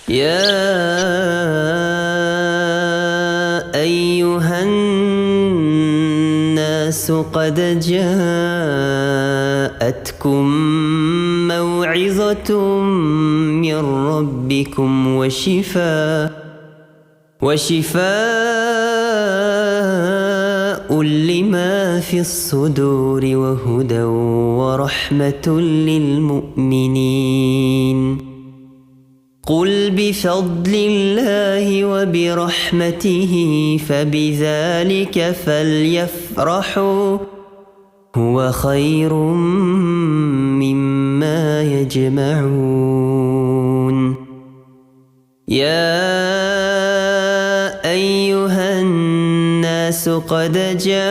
يا أيها الناس قد جاءتكم موعظة من ربكم وشفاء لما في الصدور وهدى ورحمة للمؤمنين. قل بفضل الله وبرحمته فبذلك فليفرحوا هو خير مما يجمعون. يا أيها الناس قد جاءتكم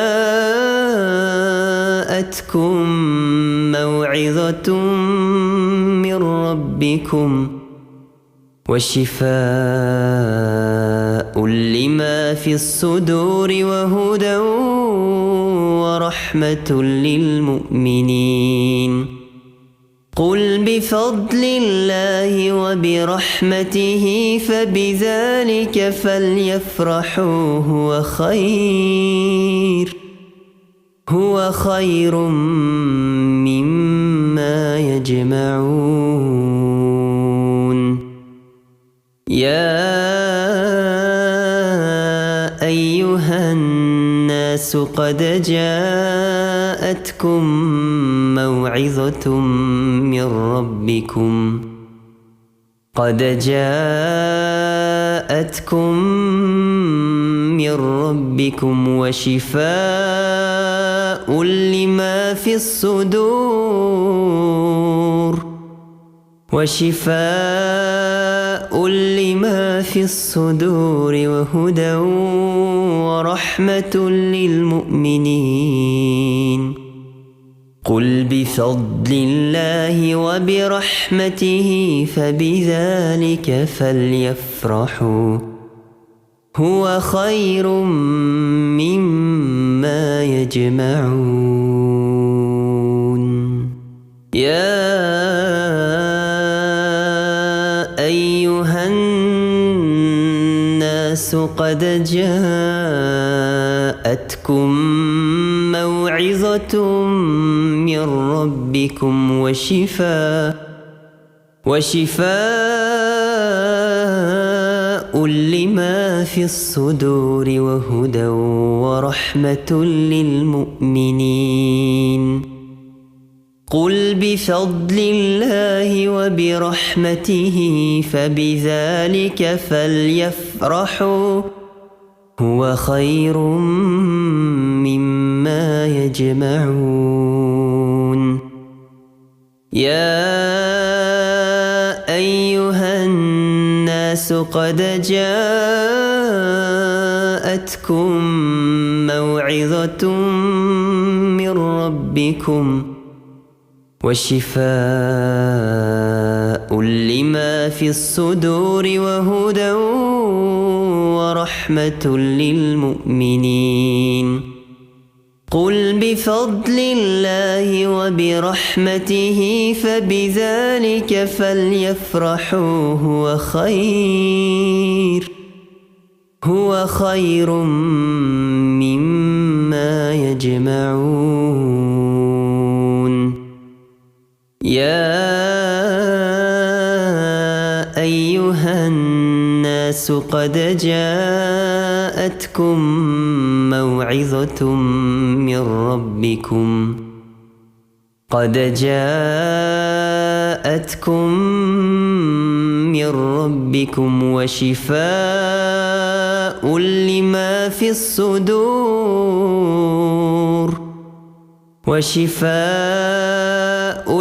موعظة من ربكم وشفاء لما في الصدور وهدى ورحمة للمؤمنين. قل بفضل الله وبرحمته فبذلك فليفرحوا هو خير مما يجمعون. يا أيها الناس قد جاءتكم موعظة من ربكم وشفاء لما في الصدور وهدى ورحمة للمؤمنين. قل بفضل الله وبرحمته فبذلك فليفرحوا هو خير مما يجمعون. يا أيها الناس قد جاءتكم موعظة من ربكم وشفاء لما في الصدور وهدى ورحمة للمؤمنين. قل بفضل الله وبرحمته فبذلك فليفرحوا هو خير مما يجمعون. يا أيها الناس قد جاءتكم موعظة من ربكم وشفاء لما في الصدور وهدى ورحمة للمؤمنين. قل بفضل الله وبرحمته فبذلك فليفرحوا هو خير مما يجمعون. يا أيها الناس قد جاءتكم موعظة من ربكم وشفاء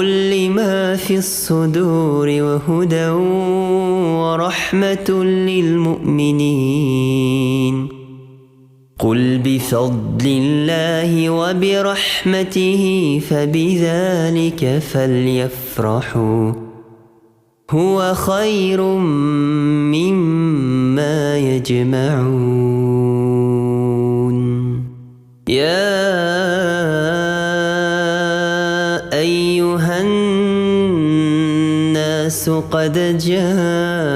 لما في الصدور وهدى ورحمة للمؤمنين. قل بفضل الله وبرحمته فبذلك فليفرحوا هو خير مما يجمعون. يا أيها الناس قد جاءتكم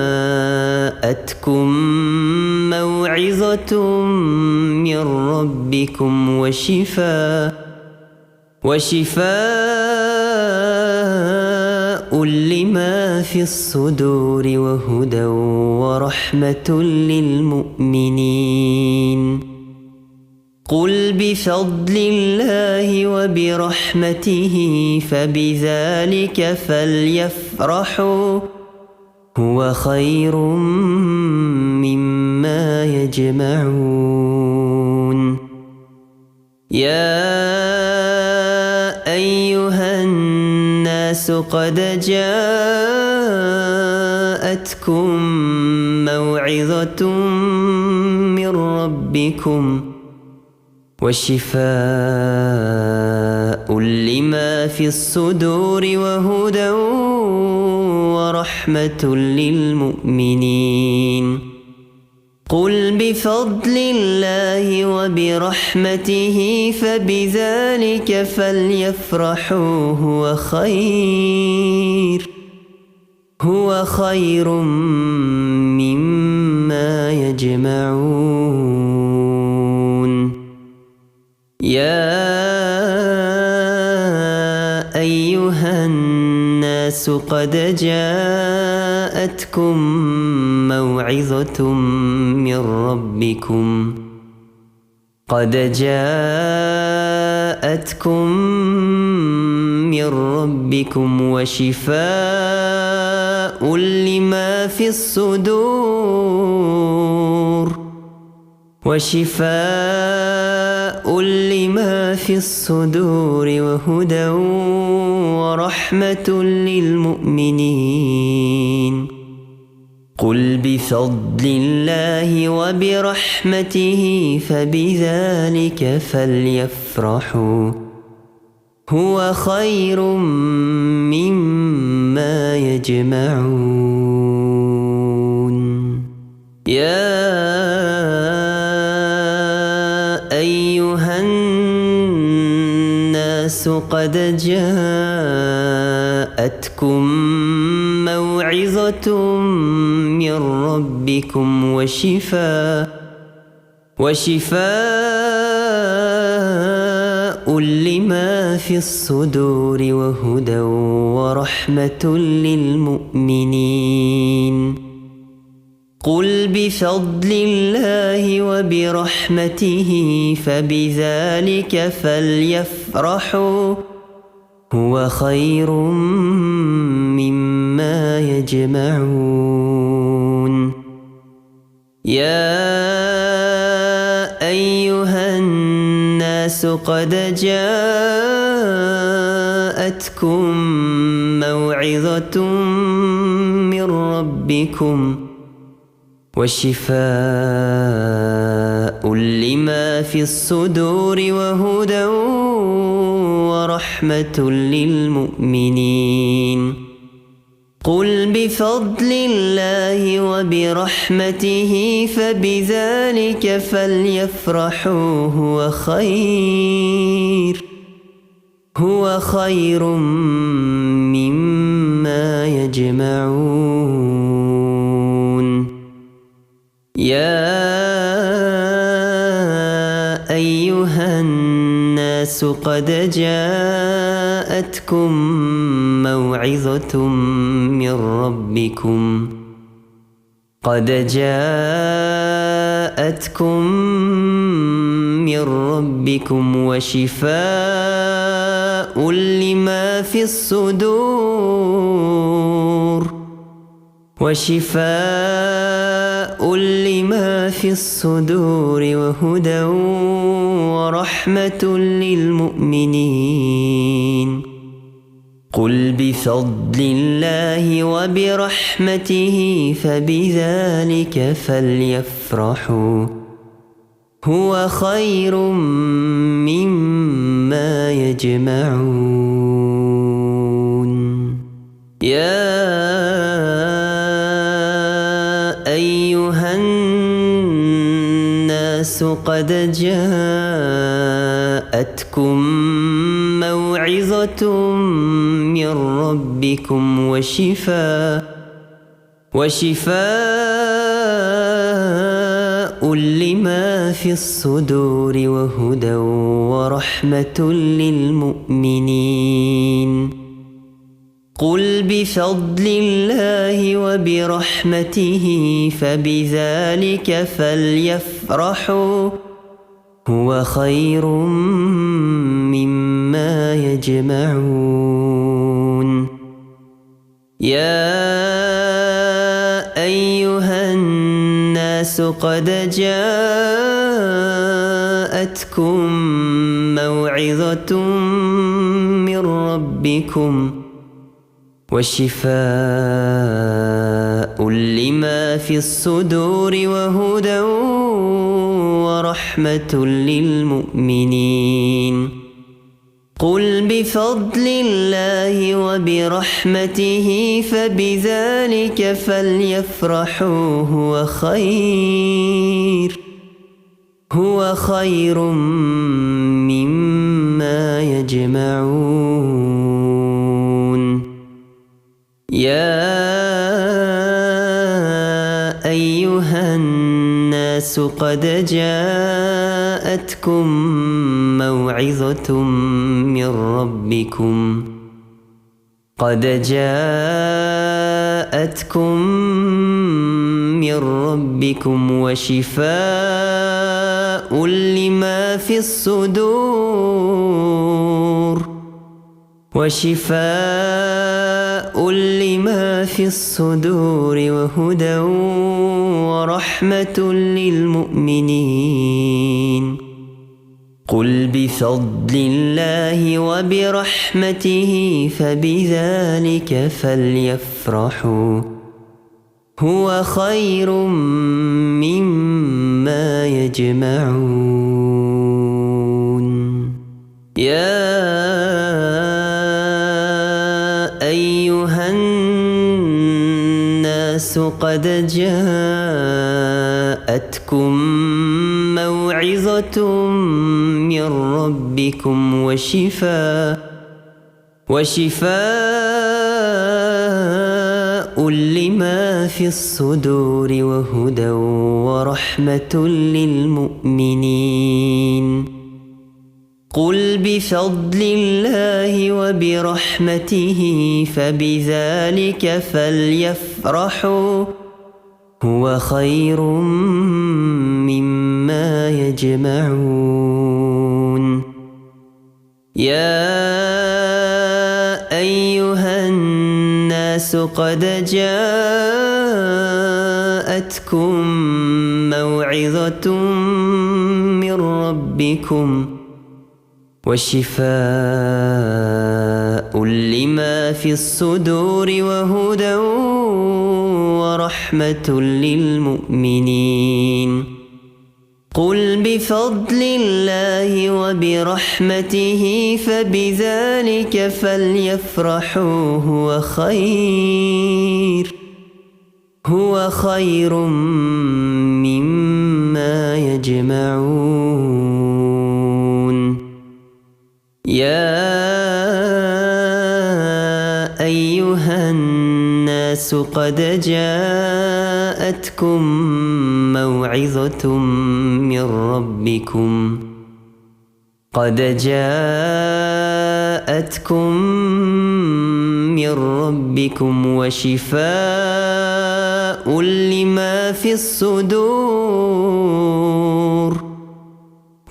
موعظة من ربكم وشفاء لما في الصدور وهدى ورحمة للمؤمنين قل بفضل الله وبرحمته فبذلك فليفرحوا هو خير مما يجمعون يا أيها الناس قد جاءتكم موعظة من ربكم وشفاء لما في الصدور وهدى ورحمة للمؤمنين قل بفضل الله وبرحمته فبذلك فليفرحوا هو خير مما يجمعون يا أيها الناس قد جاءتكم موعظة من ربكم وشفاء لما في الصدور وهدى ورحمة للمؤمنين قل بفضل الله وبرحمته فبذلك فليفرحوا هو خير مما يجمعون يا أيها الناس قد جاءتكم موعظة من ربكم وشفاء لما في الصدور وهدى ورحمة للمؤمنين قل بفضل الله وبرحمته فبذلك فليفرحوا هو خير مما يجمعون يا أيها الناس قد جاءتكم موعظة من ربكم وشفاء لما في الصدور وهدى ورحمة للمؤمنين قل بفضل الله وبرحمته فبذلك فليفرحوا هو خير مما يجمعون يا أيها الناس قد جاءتكم موعظة من ربكم وشفاء لما في الصدور وهدى ورحمة للمؤمنين قل بفضل الله وبرحمته فبذلك فليفرحوا هو خير مما يجمعون يا أيها الناس قد جاءتكم موعظة موعظة من ربكم وشفاء لما في الصدور وهدى ورحمة للمؤمنين قل بفضل الله وبرحمته فبذلك فليفرحوا هو خير مما يجمعون يا أيها الناس قد جاءتكم موعظة من ربكم وشفاء لما في الصدور وهدى ورحمة للمؤمنين قل بفضل الله وبرحمته فبذلك فليفرحوا هو خير مما يجمعون يا أيها الناس قد جاءتكم موعظة من ربكم وشفاء لما في الصدور وهدى ورحمة للمؤمنين قل بفضل الله وبرحمته فبذلك فليفرحوا هو خير مما يجمعون يا أيها الناس قد جاءتكم موعظة من ربكم وشفاء لما في الصدور وهدى ورحمة للمؤمنين قل بفضل الله وبرحمته فبذلك فليفرحوا هو خير مما يجمعون يا أيها الناس قد جاءتكم موعظة من ربكم وشفاء لما في الصدور وهدى ورحمة للمؤمنين قل بفضل الله وبرحمته فبذلك فليفرحوا هو خير مما يجمعون يا أيها الناس قد جاءتكم موعظة من ربكم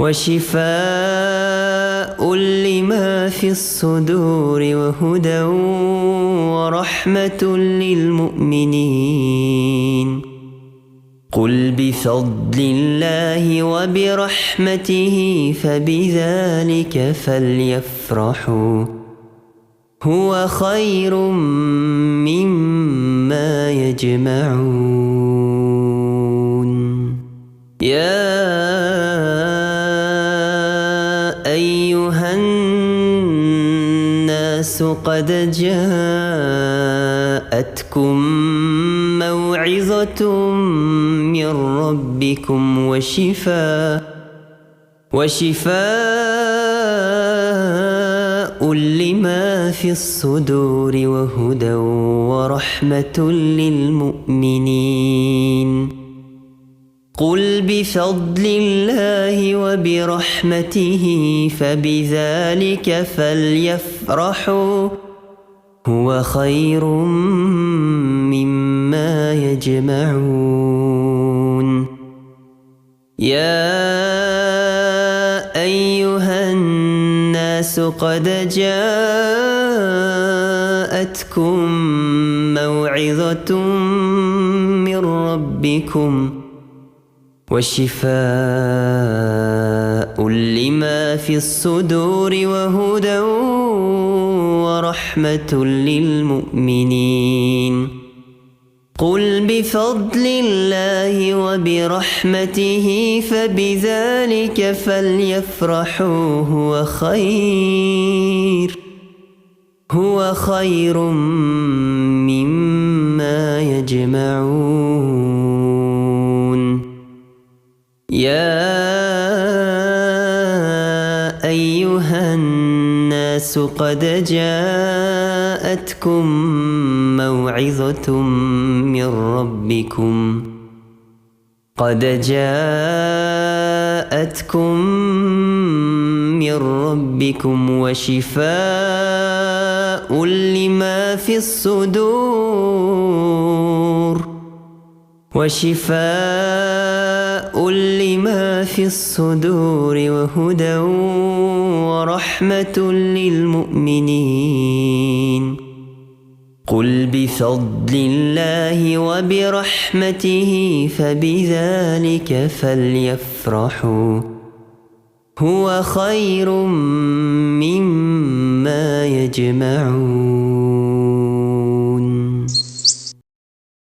وشفاء لما في الصدور وهدى ورحمة للمؤمنين قل بفضل الله وبرحمته فبذلك فليفرحوا هو خير مما يجمعون يا أيها الناس قد جاءتكم موعظة من ربكم وشفاء لما في الصدور وهدى ورحمة للمؤمنين قل بفضل الله وبرحمته فبذلك فليفرحوا هو خير مما يجمعون يا أيها الناس قد جاءتكم موعظة من ربكم وشفاء لما في الصدور وهدى ورحمة للمؤمنين قل بفضل الله وبرحمته فبذلك فليفرحوا هو خير مما يجمعون يا أيها الناس قد جاءتكم موعظة من ربكم وشفاء لما في الصدور وهدى ورحمة للمؤمنين قل بفضل الله وبرحمته فبذلك فليفرحوا هو خير مما يجمعون